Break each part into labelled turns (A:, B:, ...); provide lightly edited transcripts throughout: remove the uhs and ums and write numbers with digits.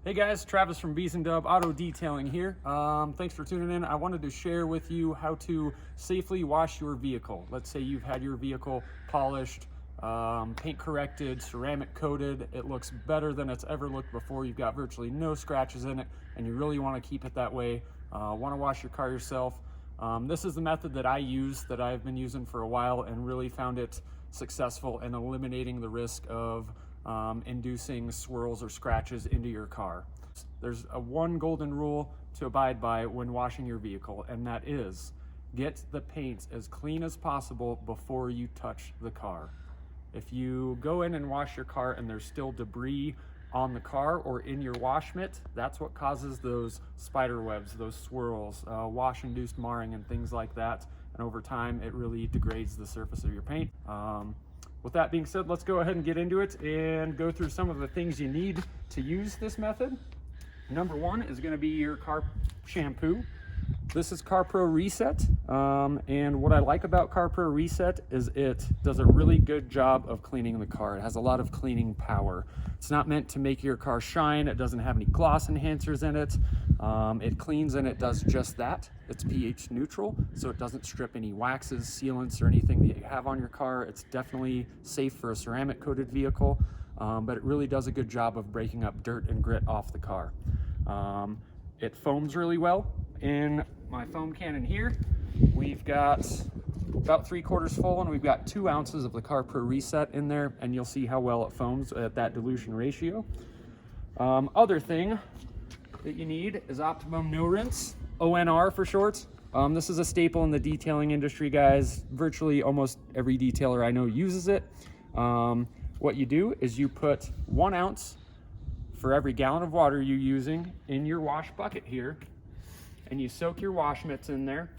A: Hey guys, Travis from Bees and Dub Auto Detailing here. Thanks for tuning in. I wanted to share with you how to safely wash your vehicle. Let's say you've had your vehicle polished, paint corrected, ceramic coated. It looks better than it's ever looked before. You've got virtually no scratches in it and you really want to keep it that way. Want to wash your car yourself. This is the method that I use, that I've been using for a while and really found it successful in eliminating the risk of inducing swirls or scratches into your car. There's one golden rule to abide by when washing your vehicle, and that is get the paint as clean as possible before you touch the car. If you go in and wash your car and there's still debris on the car or in your wash mitt, that's what causes those spider webs, those swirls, wash-induced marring and things like that. And over time, it really degrades the surface of your paint. With that being said, let's go ahead and get into it and go through some of the things you need to use this method. Number one is going to be your car shampoo. This is CarPro Reset, and what I like about CarPro Reset is it does a really good job of cleaning the car. It has a lot of cleaning power. It's not meant to make your car shine. It doesn't have any gloss enhancers in it. It cleans and it does just that. It's pH neutral, so it doesn't strip any waxes, sealants, or anything that you have on your car. It's definitely safe for a ceramic coated vehicle, but it really does a good job of breaking up dirt and grit off the car. It foams really well. In my foam cannon here, we've got about 3/4 full, and we've got 2 ounces of the CarPro Reset in there, and you'll see how well it foams at that dilution ratio. Other thing that you need is Optimum No Rinse, ONR for short. This is a staple in the detailing industry, guys. Virtually almost every detailer I know uses it. What you do is you put 1 ounce for every gallon of water you're using in your wash bucket here, and you soak your wash mitts in there,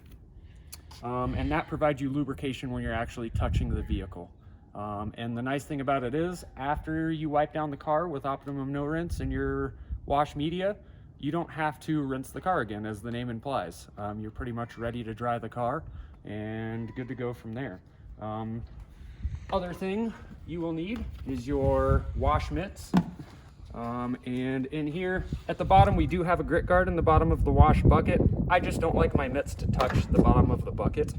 A: and that provides you lubrication when you're actually touching the vehicle. And the nice thing about it is, after you wipe down the car with Optimum No Rinse and your wash media, you don't have to rinse the car again, as the name implies. You're pretty much ready to dry the car and good to go from there. Other thing you will need is your wash mitts. And in here at the bottom, we do have a grit guard in the bottom of the wash bucket. I just don't like my mitts to touch the bottom of the bucket.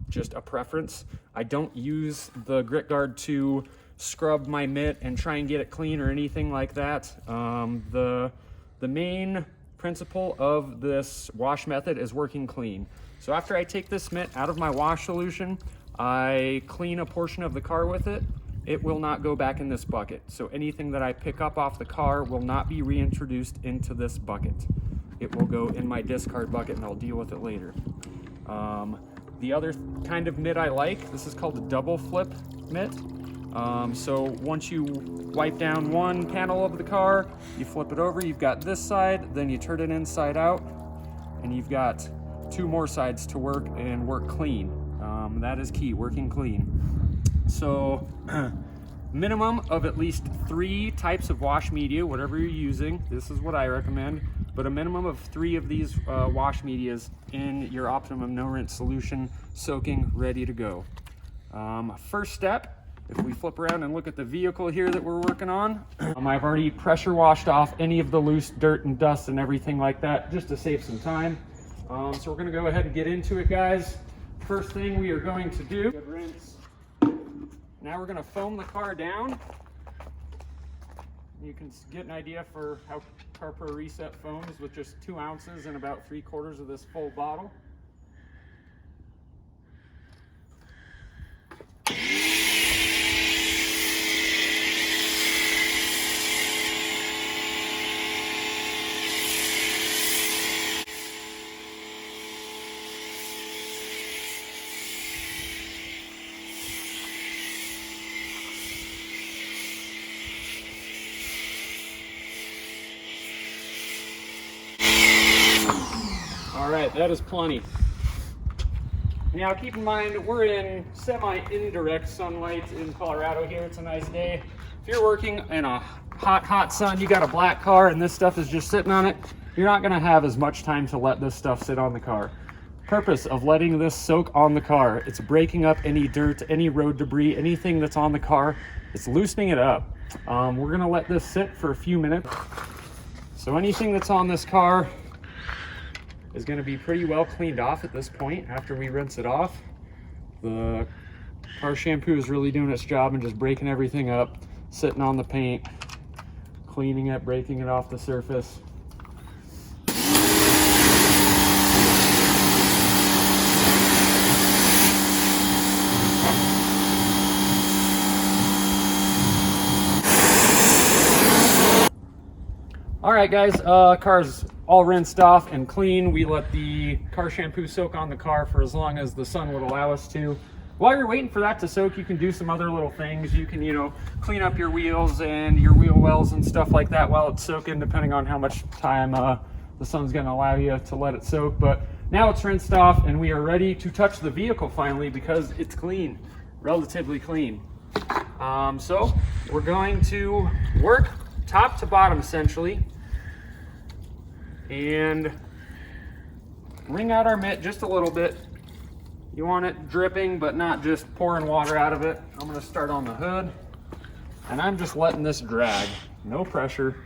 A: Just a preference. I don't use the grit guard to scrub my mitt and try and get it clean or anything like that. The main principle of this wash method is working clean. So after I take this mitt out of my wash solution, I clean a portion of the car with it. It will not go back in this bucket. So anything that I pick up off the car will not be reintroduced into this bucket. It will go in my discard bucket and I'll deal with it later. The other kind of mitt I like, this is called a double flip mitt. So once you wipe down one panel of the car, you flip it over, you've got this side, then you turn it inside out, and you've got 2 more sides to work and work clean. That is key, working clean. So minimum of at least 3 types of wash media, whatever you're using. This is what I recommend, but a minimum of 3 of these wash medias in your Optimum No Rinse solution, soaking, ready to go. First step, if we flip around and look at the vehicle here that we're working on, I've already pressure washed off any of the loose dirt and dust and everything like that, just to save some time. So we're gonna go ahead and get into it, guys. First thing we are going to do, good rinse. Now we're going to foam the car down. You can get an idea for how CarPro Reset foams with just 2 ounces and about 3/4 of this full bottle. All right, that is plenty. Now keep in mind, we're in semi-indirect sunlight in Colorado here. It's a nice day. If you're working in a hot sun, you got a black car and this stuff is just sitting on it, you're not gonna have as much time to let this stuff sit on the car. Purpose of letting this soak on the car, it's breaking up any dirt, any road debris, anything that's on the car. It's loosening it up. We're gonna let this sit for a few minutes. So anything that's on this car is gonna be pretty well cleaned off at this point after we rinse it off. The car shampoo is really doing its job and just breaking everything up, sitting on the paint, cleaning it, breaking it off the surface. All right, guys, car's all rinsed off and clean. We let the car shampoo soak on the car for as long as the sun would allow us to. While you're waiting for that to soak, you can do some other little things. You can, clean up your wheels and your wheel wells and stuff like that while it's soaking, depending on how much time the sun's gonna allow you to let it soak. But now it's rinsed off and we are ready to touch the vehicle finally because it's clean, relatively clean. So we're going to work top to bottom essentially and wring out our mitt just a little bit. You want it dripping, but not just pouring water out of it. I'm gonna start on the hood, and I'm just letting this drag, no pressure.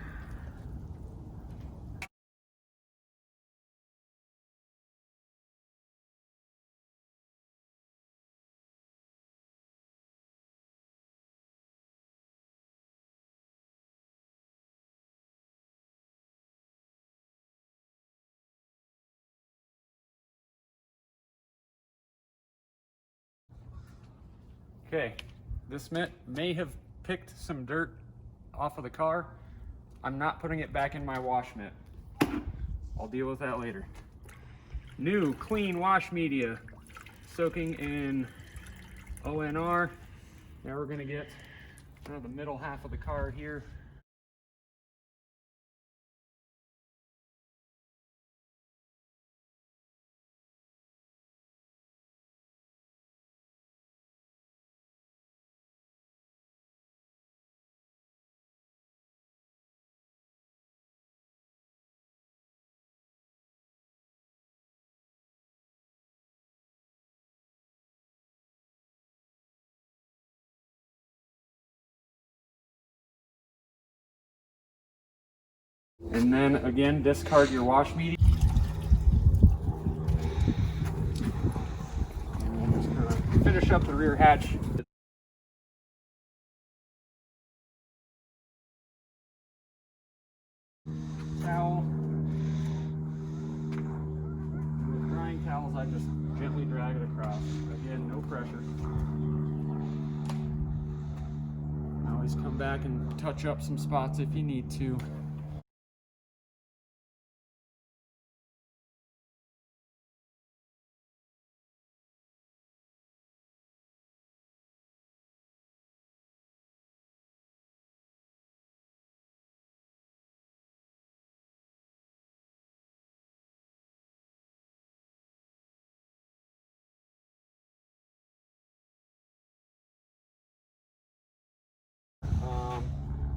A: Okay, this mitt may have picked some dirt off of the car. I'm not putting it back in my wash mitt. I'll deal with that later. New clean wash media, soaking in ONR. Now we're gonna get the middle half of the car here. And then again, discard your wash media. And we'll just kind of finish up the rear hatch. Towel. With drying towels, I just gently drag it across. Again, no pressure. Always come back and touch up some spots if you need to.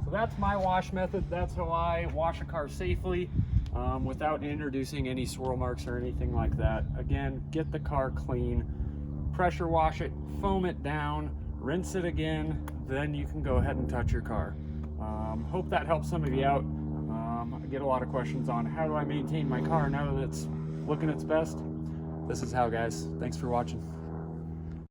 A: So that's my wash method. That's how I wash a car safely without introducing any swirl marks or anything like that. Again, get the car clean, pressure wash it, foam it down, rinse it again, then you can go ahead and touch your car. Hope that helps some of you out. I get a lot of questions on how do I maintain my car now that it's looking its best. This is how, guys. Thanks for watching.